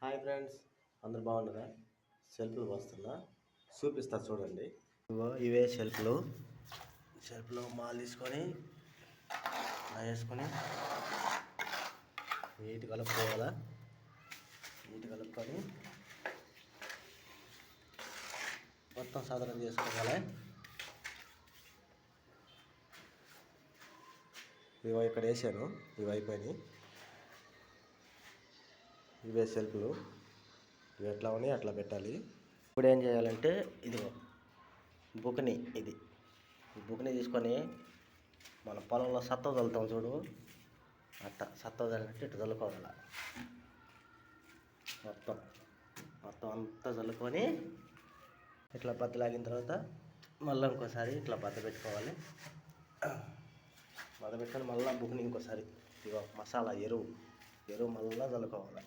Hi friends, అందరు బాగున్నారా? షెల్ఫ్లు వస్తున్నా చూపిస్తా చూడండి. ఇవే షెల్ఫ్లో మాల్ తీసుకొని వేసుకొని నీట్ కలుపుకోవాలా. నీట్ కలుపుకొని మొత్తం సాధారణ చేసుకోవాలి. ఇవి ఇక్కడ వేసాను, ఇవి అయిపోయినాయి. ఇవే షెల్ఫ్లు, ఇవి ఎట్లా ఉన్నాయి అట్లా పెట్టాలి. ఇప్పుడు ఏం చేయాలంటే ఇదిగో బుకని, ఇది బుకని తీసుకొని మన పొలంలో సత్త చల్లుతాం చూడు, అట్లా సత్త చల్లినట్టు ఇట్లా చల్లుకోవాలి. మొత్తం అంతా చల్లుకొని ఇట్లా బద్ద లాగిన తర్వాత మళ్ళీ ఇంకోసారి ఇట్లా బద్ద పెట్టుకోవాలి. బద్ద పెట్టుకొని మళ్ళీ బుకని ఇంకోసారి ఇదిగో మసాలా ఎరువు మళ్ళీ చల్లుకోవాలి.